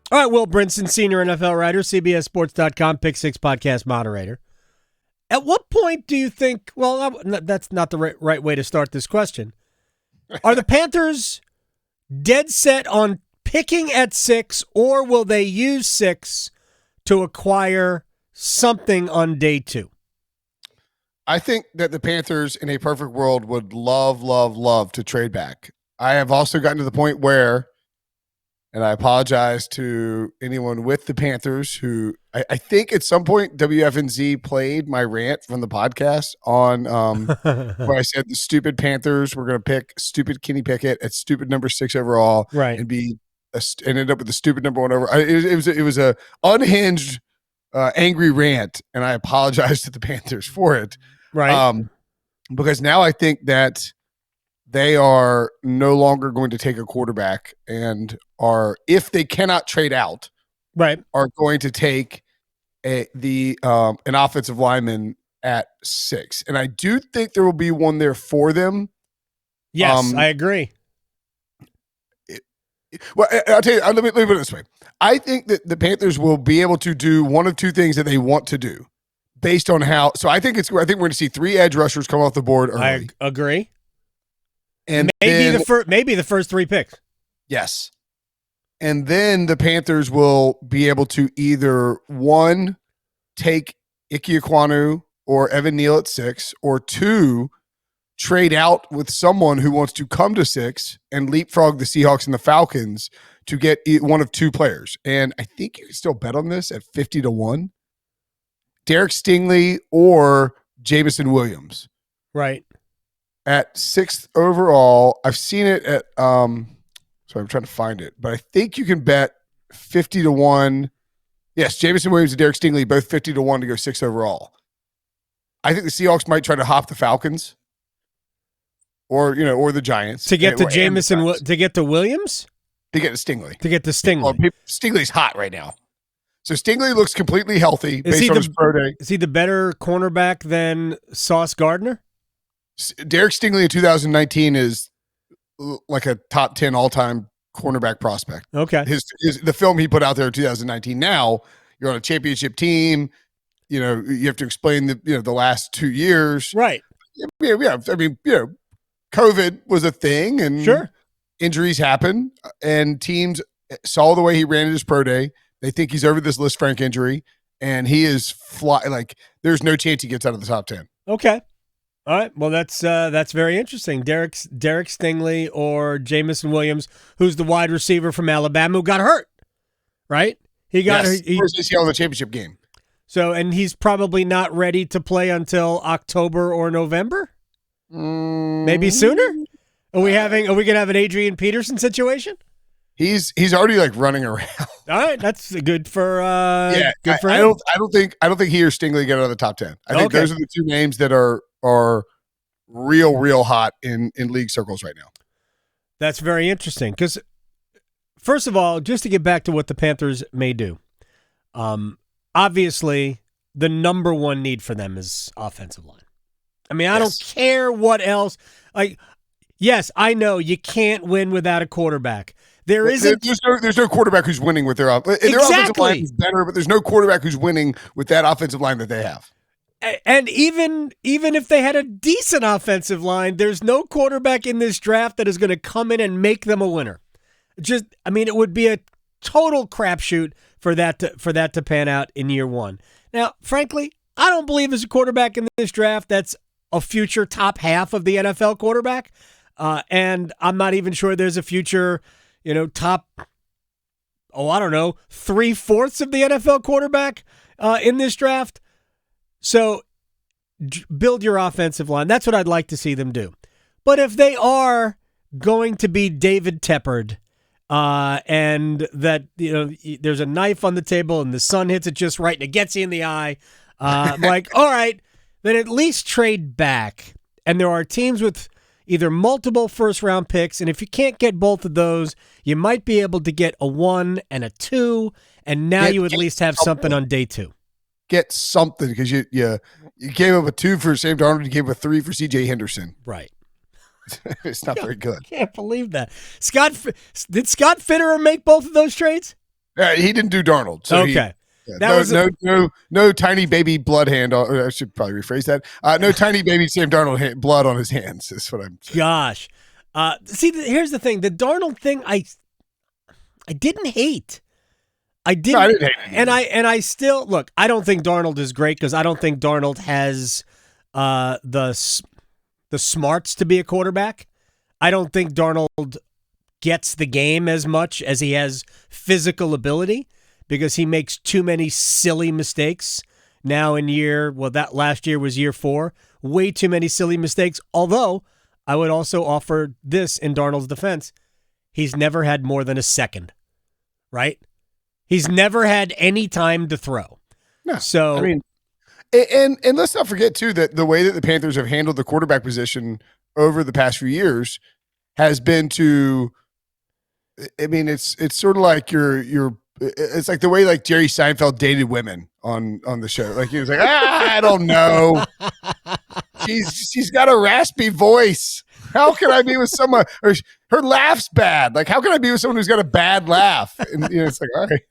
All right, Will Brinson, senior NFL writer, CBSSports.com, Pick Six podcast moderator. At what point do you think, well, that's not the right way to start this question. Are the Panthers dead set on picking at 6, or will they use 6 to acquire something on day 2? I think that the Panthers in a perfect world would love to trade back. I have also gotten to the point where, and I apologize to anyone with the Panthers who I think at some point WFNZ played my rant from the podcast on where I said the stupid Panthers were going to pick stupid Kenny Pickett at stupid number 6 overall, right, and ended up with the stupid number 1 over. It was a unhinged, angry rant, and I apologize to the Panthers for it. Right, because now I think that they are no longer going to take a quarterback and are, if they cannot trade out, right, are going to take an offensive lineman at 6. And I do think there will be one there for them. Yes, I agree. Well, I'll tell you, let me put it this way. I think that the Panthers will be able to do one of two things that they want to do based on how. So I think we're going to see 3 edge rushers come off the board early. I agree. And maybe the first 3 picks. Yes. And then the Panthers will be able to either, 1, take Ike Ekwonu or Evan Neal at 6, or 2, trade out with someone who wants to come to 6 and leapfrog the Seahawks and the Falcons to get one of 2 players. And I think you can still bet on this at 50-1. Derek Stingley or Jamison Williams. Right. At 6th overall, I've seen it at sorry, I'm trying to find it, but I think you can bet 50-1. Yes, Jamison Williams and Derek Stingley both 50-1 to go 6th overall. I think the Seahawks might try to hop the Falcons, or the Giants to get to Jamison, to get to Williams, to get to Stingley, Stingley's hot right now. So Stingley looks completely healthy based on his pro day. Is he the better cornerback than Sauce Gardner? Derek Stingley in 2019 is like a top 10 all-time cornerback prospect. Okay. The film he put out there in 2019. Now you're on a championship team. You have to explain the last 2 years. Right. Yeah. I mean, COVID was a thing, and sure, injuries happen, and teams saw the way he ran at his pro day. They think he's over this Liz Frank injury, and he is there's no chance he gets out of the top 10. Okay. All right. Well, that's very interesting. Derek Stingley or Jamison Williams, who's the wide receiver from Alabama who got hurt, right? He got hurt. He was in the championship game. So, and he's probably not ready to play until October or November? Maybe sooner? Are we going to have an Adrian Peterson situation? He's already running around. All right, that's good for good for him. I don't think he or Stingley get out of the top 10. I think those are the 2 names that are real hot in league circles right now. That's very interesting because, first of all, just to get back to what the Panthers may do, obviously the number 1 need for them is offensive line. I mean, I don't care what else. Yes, I know you can't win without a quarterback. There's no quarterback who's winning with their offensive line is better, but there's no quarterback who's winning with that offensive line that they have. And even if they had a decent offensive line, there's no quarterback in this draft that is going to come in and make them a winner. It would be a total crapshoot for that to pan out in year 1. Now, frankly, I don't believe there's a quarterback in this draft that's a future top half of the NFL quarterback, and I'm not even sure there's a future, top, 3/4 of the NFL quarterback in this draft. So build your offensive line. That's what I'd like to see them do. But if they are going to be David Teppered, and that there's a knife on the table and the sun hits it just right and it gets you in the eye, I'm like, all right, then at least trade back. And there are teams with either multiple first-round picks, and if you can't get both of those, you might be able to get a 1 and a 2, and now you at least have something on day 2. Get something, because you gave up a 2 for Sam Darnold, you gave up a 3 for C.J. Henderson. Right. It's not very good. I can't believe that. Did Scott Fitterer make both of those trades? He didn't do Darnold. So okay. No tiny baby blood hand. I should probably rephrase that. No tiny baby Sam Darnold blood on his hands is what I'm saying. Gosh. See, here's the thing. The Darnold thing, I didn't hate. I didn't hate it. And I still, look, I don't think Darnold is great because I don't think Darnold has the smarts to be a quarterback. I don't think Darnold gets the game as much as he has physical ability because he makes too many silly mistakes now that last year was year 4. Way too many silly mistakes. Although, I would also offer this in Darnold's defense. He's never had more than a second, right? He's never had any time to throw. No. So, I mean, and let's not forget, too, that the way that the Panthers have handled the quarterback position over the past few years has been to, I mean, it's sort of like it's like the way like Jerry Seinfeld dated women on the show. Like he was like, I don't know. She's got a raspy voice. How can I be with someone? Or her laugh's bad. Like, how can I be with someone who's got a bad laugh? And it's like, all right,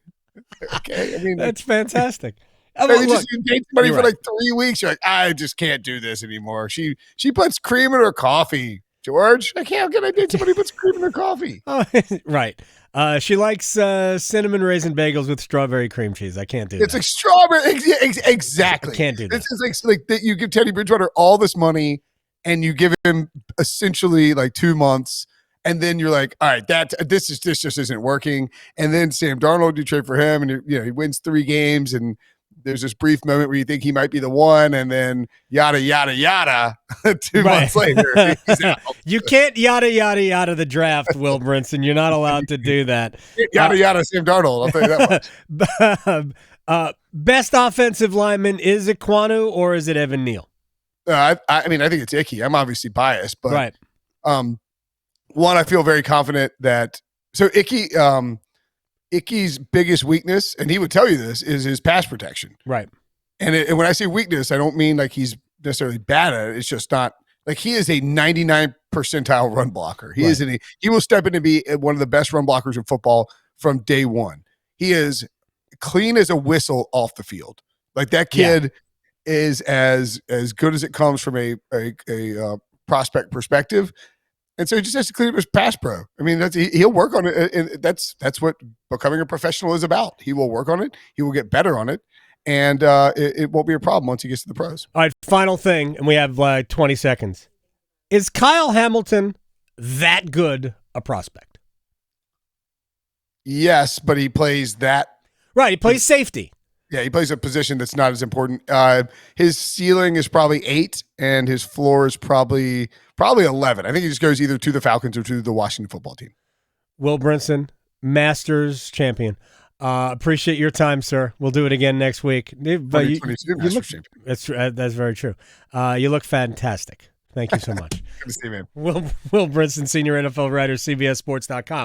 okay. I mean, that's fantastic. Just date somebody for like 3 weeks. You're like, I just can't do this anymore. She puts cream in her coffee. George, how can I date somebody who puts cream in her coffee? Right. She likes cinnamon raisin bagels with strawberry cream cheese. I can't do that. It's like strawberry. Exactly. I can't do that. It's like that you give Teddy Bridgewater all this money and you give him essentially like 2 months. And then you're like, all right, this just isn't working. And then Sam Darnold, you trade for him and he wins 3 games and there's this brief moment where you think he might be the one, and then yada, yada, yada, 2 months later, he's out. You can't yada, yada, yada the draft, Will Brinson. You're not allowed to do that. Yada, yada, Sam Darnold. I'll tell you that much. Best offensive lineman, is it Kwanu or is it Evan Neal? I mean, I think it's Icky. I'm obviously biased, but right. One, I feel very confident that – so Icky's biggest weakness, and he would tell you this, is his pass protection. Right. And when I say weakness, I don't mean like he's necessarily bad at it. It's just not like he is a 99 percentile run blocker. He will step in to be one of the best run blockers in football from day one. He is clean as a whistle off the field. Like that kid is as good as it comes from a prospect perspective. And so he just has to clean up his pass pro. I mean, he'll work on it. And that's what becoming a professional is about. He will work on it. He will get better on it. And it won't be a problem once he gets to the pros. All right, final thing, and we have 20 seconds. Is Kyle Hamilton that good a prospect? Yes, but he plays that. Right, he plays safety. Yeah, he plays a position that's not as important. His ceiling is probably 8, and his floor is probably 11. I think he just goes either to the Falcons or to the Washington football team. Will Brinson, Masters champion. Appreciate your time, sir. We'll do it again next week. That's very true. You look fantastic. Thank you so much. Good to see you, man. Will Brinson, senior NFL writer, CBSSports.com.